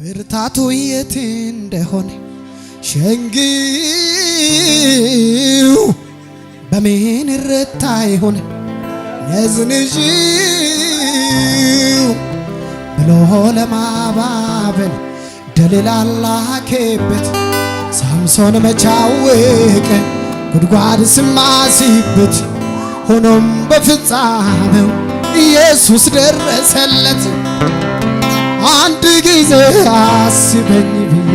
ብርታቱ የት እንደሆነ ሸንግው በምን ረታ ይሆን ነዝንዥው ብሎ ለማባበል ደሊላ ላከበት። ሳምሶን መቻወቀ ጉድጓድ ስማሲበት ሆኖም በፍጻሜው ኢየሱስ ደረሰለት። አንድ ጊዜ አስበኝ ብዬ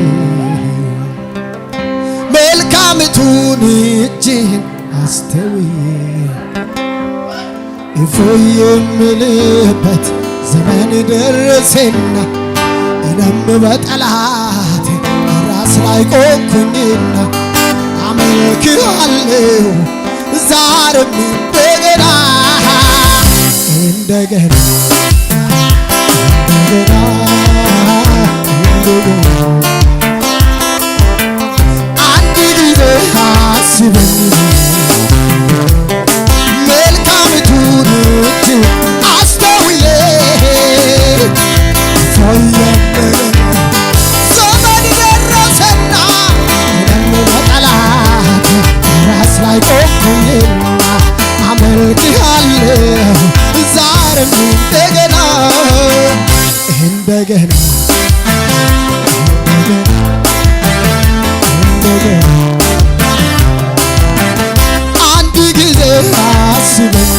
መልካምቱን እጅህን አስተውዬ እፎይ የምልበት ዘመን ደረሰና እኔም በጠላቴ ራስ ላይ ቆምኩኝና አመልክሃለሁ ዛሬም እንደገና እንደገና አንድ ጊዜ አስበኝ መልካምቱን እጅህን አስተውዬ ዘመን ደረሰና እኔም በጠላቴ ራስ ላይ ቆምኩኝና አመልክሃለሁ ዛሬም እንደገና እንደገና አንድ ጊዜ አስበኝ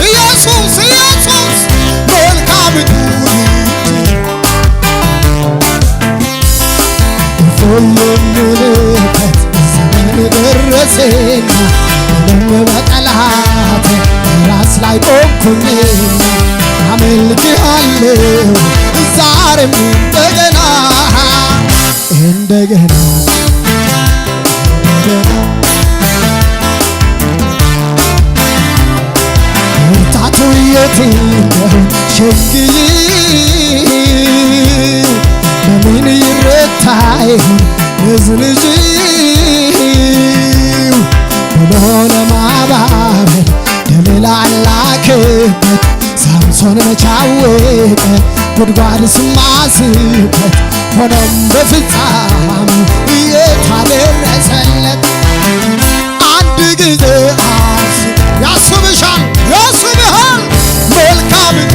ኢየሱስ ኢየሱስ መልካምቱን እፎይ የምልበት ዘመን ደረሰና እኔም በጠላቴ ራስ ላይ ቆምኩኝና አመልክሃለሁ ዛሬም እንደገና እንደገና ብርታቱ የት እንደሆነ ሸንግይ በምን ይረታ ይሆን ንዝንዥው ብሎ ለማባበል ደሊላ ላከበት። ሳምሶን መቻወቀ ጉድጓድ ስማስበት ሆኖም በፍጻሜው እየታደረሰለት። አንድ ጊዜ ያስብሻል ያስብሃል መልካምቱ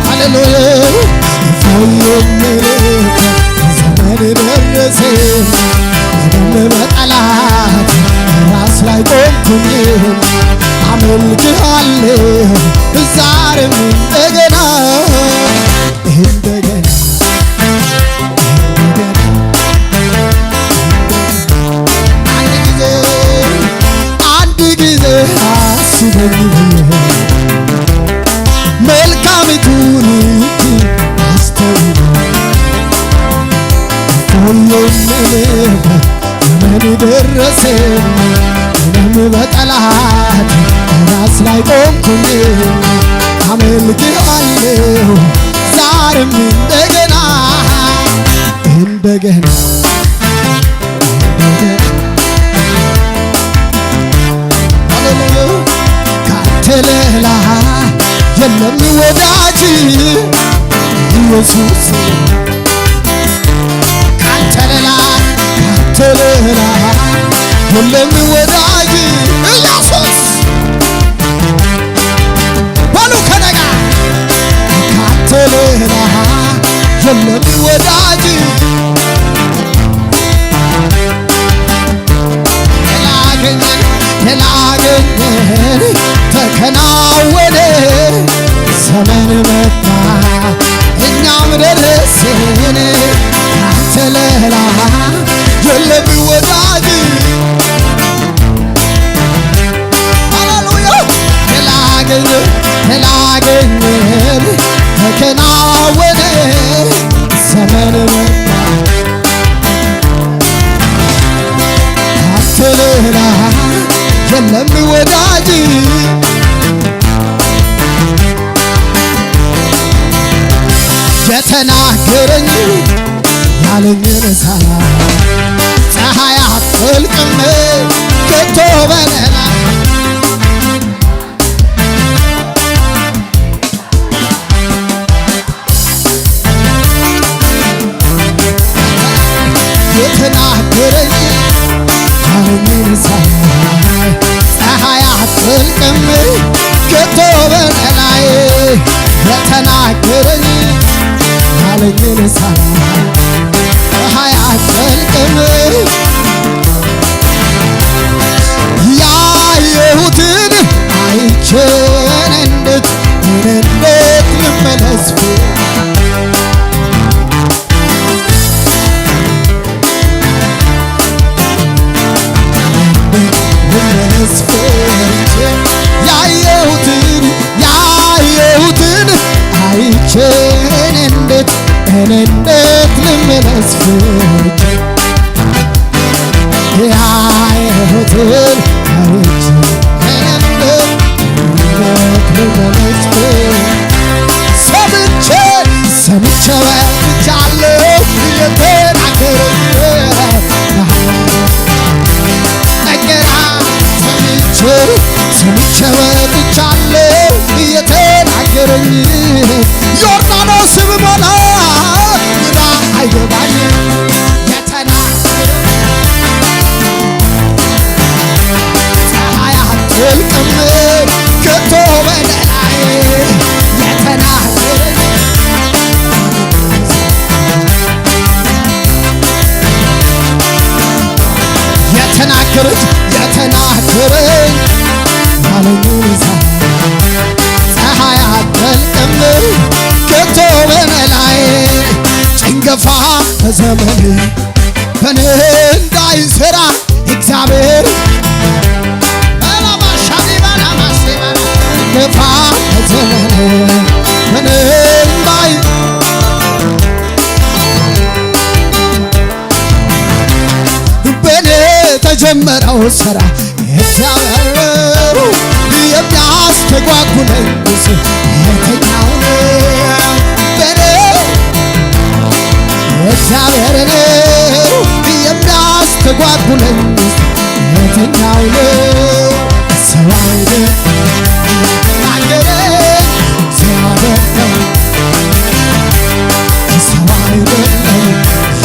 ሃሌሉያ እፎይ የምልበት ዘመን ደረሰና እኔም በጠላቴ ራስ ላይ ቆምኩኝና አመልክሃለሁ ዛሬም እንደገና እንደገና አንድ ጊዜ አስበኝ መልካምቱን እጅህን አስተውዬ እፎይ የምልበት ዘመን ደረሰና እኔም በጠላቴ ራስ ላይ ቆምኩኝና አመልክሃለሁ ዛሬም እንደገና እንደገና ሃሌሉያ ካንተ ሌላ የለም ወዳጅ ኢየሱስ ካንተ ሌላ የለም ወዳጅ ኢየሱስ በሉ ከነጋ ካንተ ሌላ የለም ወዳጅ ላገኘን ተከናወነ ዘመን መጣ እኛም ደረስን ካንተ ሌላ የለም ወዳጅ ሃሌሉያ ላገኘን ተከናወነ ዘመን መጣ ካንተ ሌላ የለም ወዳጅ የተናገረኝ ያለኝን ሰላም ፀሐይ አትጠልቅም ከቶ በሌላ የተናገረኝ ያለኝን ሳላይ ፀሐይ አትጠልቅም ከቶ በላይ የተናገረኝ ያለኝን ሳላይ ፀሐይ አትጠልቅም ያየሁትን አይቼ እንዴት ልመለስ ያየሁትን አይቼ እንዴት ልመለስ ያየሁትን አይቼ ሰምቼ ወጥቻለሁ ሰምቼ ወጥቻለሁ እየተናገረኝ ዮርዳኖስ ብሞላ ግራ አይገባኝም የተናገረኝ ፀሐይ አትጠልቅም ከቶ በላይ የተናገረኝ የተናገረኝ ያለኝን ፀሐይ አትጠልቅም ከቶ በላይ ጭንገፋ በዘመኔ በኔ እንዳይሠራ እግዚአብሔር ጭንገፋ በዘመኔ በኔ ተጀመረው ሥራ እግዚአብሔር የሚያስተጓጉለኝ የትኛው ነው? በኔ እግዚአብሔር የሚያስተጓጉለኝ የትኛው ነው? ሰው አይደል የተናገረኝ እግዚአብሔር ነው። ሰው አይደል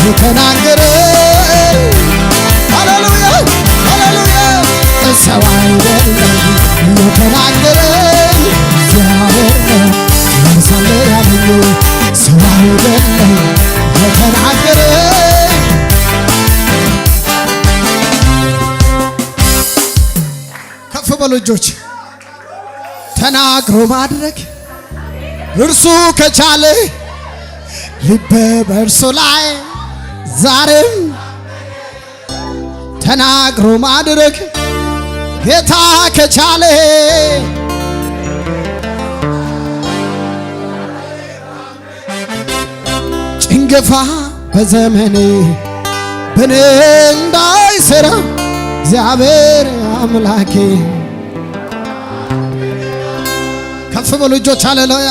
የተናገረኝ ሰው አይደለም የተናገረኝ እግዚአብሔር ነው። ለምሳሌ ያለኝ ሰው አይደለም የተናገረኝ ከፍ በሉ እጆች ተናግሮ ማድረግ እርሱ ከቻለ ልቤ በእርሱ ላይ ዛሬም ተናግሮ ማድረግ ጌታ ከቻለ ጭንገፋ በዘመኔ በኔ እንዳይሠራ እግዚአብሔር አምላኬ ከፍ በሉ እጆች ሃሌሉያ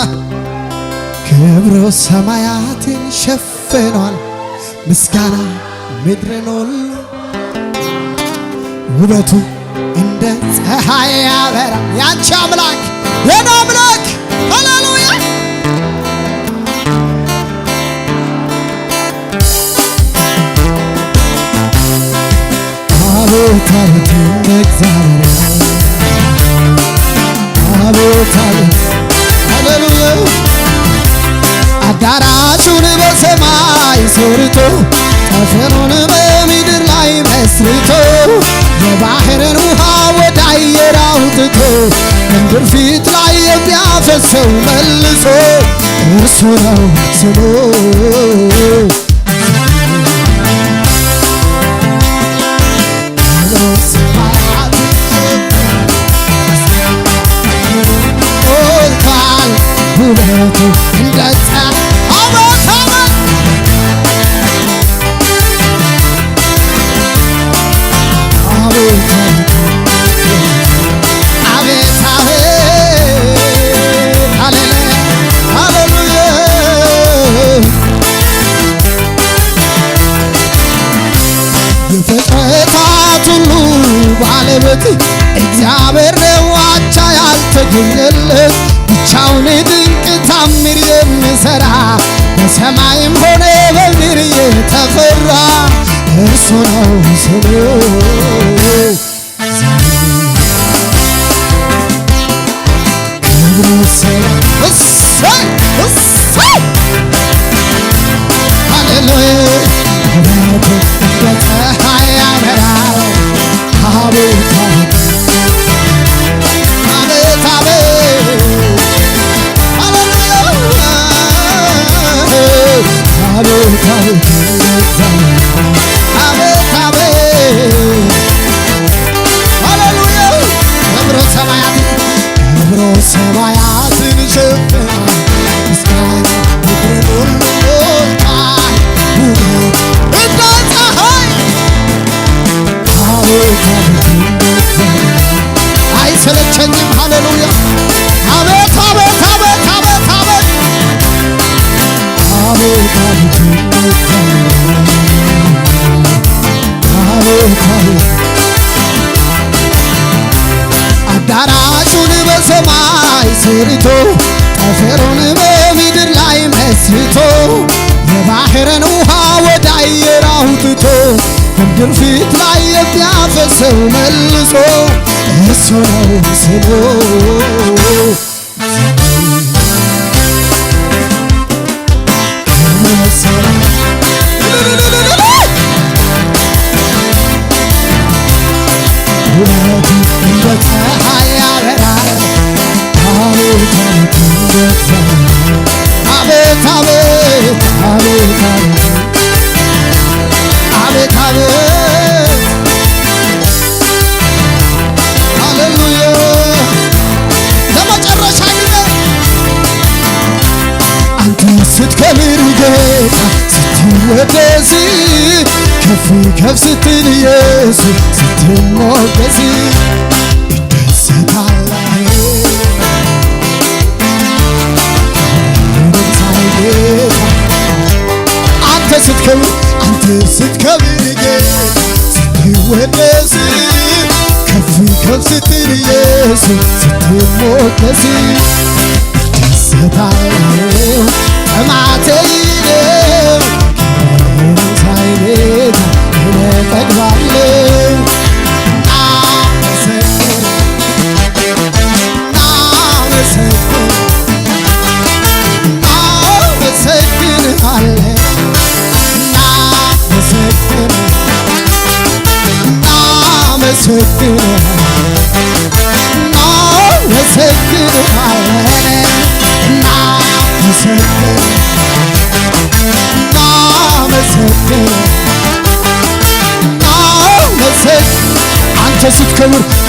ክብሩ ሰማያትን ሸፍኗል ምስጋና ምድርን ሁሉ ውበቱ እንደ ፀሐይ ያበራ ያንቺ አምላክ የኔ አምላክ ሃሌሉያ አቤት አቤት እግዚአብሔር አቤት አቤት ሃሌሉያ አዳራሹን በሰማይ ሰርቶ ጠፈሩን በምድር ላይ መስርቶ የባህርን ውሃ ወደ አየር አውጥቶ ምድር ፊት ላይ የሚያፈሰው መልሶ እርሱ ነው ስሙ ውበቱ እንደ የፍጥረታት ሁሉ ባለቤት እግዚአብሔር ነው አቻ ያልተገኘለት ብቻውን ድንቅ ታምር የሚሠራ በሰማይም ሆነ በምድር የተፈራ እሱ ነው ስሙ ሰማያትን ሸፍና ምስጋና ምድርን ሁሉ ሞልቷል ውበት እንደ ፀሐይ አቤት አቤት አይሰለቸኝም ሃሌሉያ አቤት አቤት አቤት አቤት አቤት አቤት አቤት አቤት አዳራሹን በሰማይ ሰርቶ ጠፈሩን በምድር ላይ መስርቶ የባህርን ውሃ ወደ አየር አውጥቶ በምድር ፊት ላይ የሚያፈሰው መልሶ እሱ ነው ስሙ ውበቱ እንደ ፀሐይ ያበራል አቤት አቤት አቤት አቤት አቤት አቤት ሃሌሉያ ለመጨረሻ ጊዜ አንተ ስትከብር ጌታ ስትወደስ ከፍ ከፍ ስትል ኢየሱስ ስትሞገስ እደሰታለሁ አንተ ስትከብር ጌታ ስትወደስ ከፍ ከፍ ስትል ኢየሱስ ስትሞገስ እደሰታለሁ ጥማቴ ነው ሳይቤት እጠግባለሁ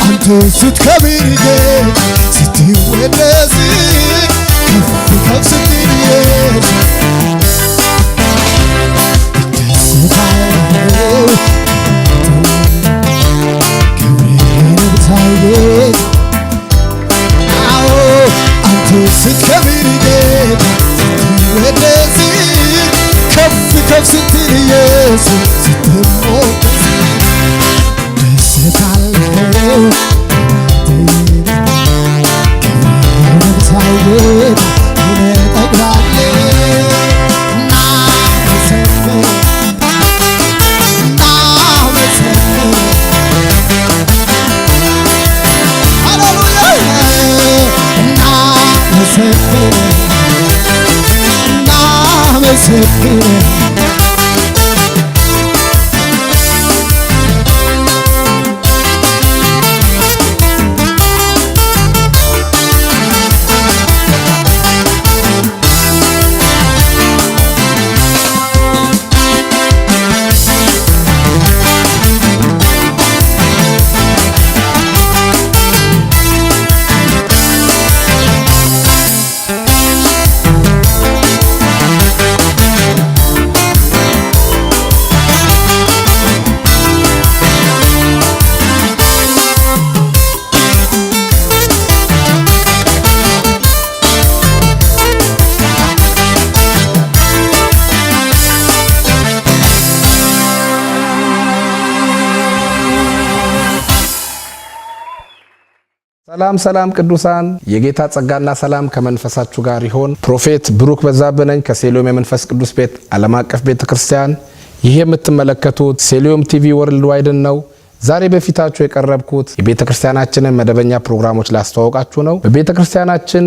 አንተ ስትከብር ጌታ ስትወደስ ከፍ ከፍ ስትል ኢየሱስ እደሰታለሁ ክብርህን ሳይቤት አዎ አንተ ስትከብር ጌታ ስትወደስ ከፍ ከፍ ስትል ኢየሱስ ስትሞገስ እደሰታለሁ ክብርህን ሳይቤት እጠግባለሁ ሰላም ሰላም ቅዱሳን የጌታ ጸጋና ሰላም ከመንፈሳችሁ ጋር ይሁን። ፕሮፌት ብሩክ በዛብህ ነኝ ከሴሎም የመንፈስ ቅዱስ ቤት ዓለም አቀፍ ቤተክርስቲያን ይሄ የምትመለከቱት ሴሊዮም ቲቪ ወርልድ ዋይድ ነው። ዛሬ በፊታችሁ የቀረብኩት የቤተክርስቲያናችንን መደበኛ ፕሮግራሞች ላስተዋወቃችሁ ነው። በቤተክርስቲያናችን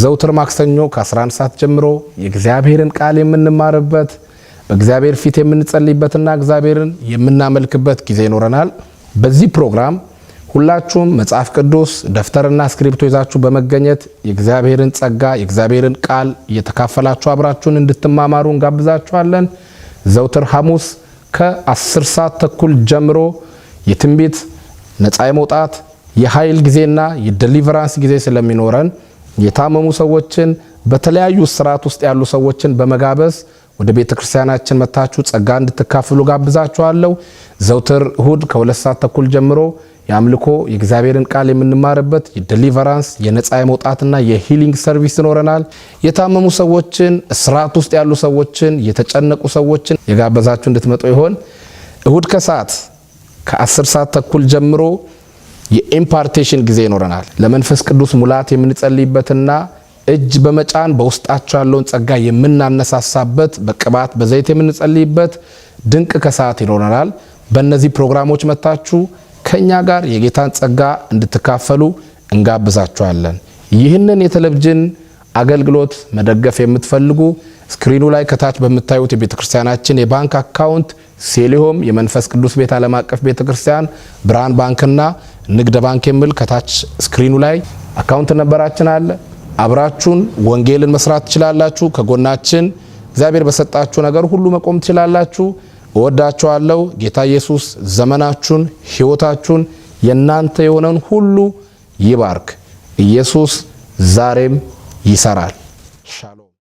ዘውትር ማክሰኞ ከ11 ሰዓት ጀምሮ የእግዚአብሔርን ቃል የምንማርበት በእግዚአብሔር ፊት የምንጸልይበትና እግዚአብሔርን የምናመልክበት ጊዜ ይኖረናል። በዚህ ፕሮግራም ሁላችሁም መጽሐፍ ቅዱስ ደፍተርና ስክሪፕቶ ይዛችሁ በመገኘት የእግዚአብሔርን ጸጋ የእግዚአብሔርን ቃል እየተካፈላችሁ አብራችሁን እንድትማማሩ እንጋብዛችኋለን። ዘውትር ሐሙስ ከ10 ሰዓት ተኩል ጀምሮ የትንቢት ነፃ የመውጣት የኃይል ጊዜና የዴሊቨራንስ ጊዜ ስለሚኖረን የታመሙ ሰዎችን በተለያዩ ስርዓት ውስጥ ያሉ ሰዎችን በመጋበዝ ወደ ቤተክርስቲያናችን መታችሁ ጸጋ እንድትካፈሉ ጋብዛችኋለሁ። ዘውትር እሁድ ከ2 ሰዓት ተኩል ጀምሮ የአምልኮ የእግዚአብሔርን ቃል የምንማርበት የዴሊቨራንስ የነፃ የመውጣትና የሂሊንግ ሰርቪስ ይኖረናል። የታመሙ ሰዎችን ስርዓት ውስጥ ያሉ ሰዎችን የተጨነቁ ሰዎችን የጋበዛችሁ እንድትመጡ ይሆን። እሁድ ከሰዓት ከ10 ሰዓት ተኩል ጀምሮ የኢምፓርቴሽን ጊዜ ይኖረናል። ለመንፈስ ቅዱስ ሙላት የምንጸልይበትና እጅ በመጫን በውስጣቸው ያለውን ጸጋ የምናነሳሳበት በቅባት በዘይት የምንጸልይበት ድንቅ ከሰዓት ይኖረናል። በእነዚህ ፕሮግራሞች መታችሁ ከኛ ጋር የጌታን ጸጋ እንድትካፈሉ እንጋብዛችኋለን። ይህንን የቴሌቪዥን አገልግሎት መደገፍ የምትፈልጉ ስክሪኑ ላይ ከታች በምታዩት የቤተክርስቲያናችን የባንክ አካውንት ሴሊዮም የመንፈስ ቅዱስ ቤት ዓለም አቀፍ ቤተክርስቲያን ብርሃን ባንክና ንግድ ባንክ የሚል ከታች ስክሪኑ ላይ አካውንት ነበራችን አለ። አብራችሁን ወንጌልን መስራት ትችላላችሁ። ከጎናችን እግዚአብሔር በሰጣችሁ ነገር ሁሉ መቆም ትችላላችሁ። እወዳችኋለሁ። ጌታ ኢየሱስ ዘመናችሁን ሕይወታችሁን የናንተ የሆነን ሁሉ ይባርክ። ኢየሱስ ዛሬም ይሰራል። ሻሎም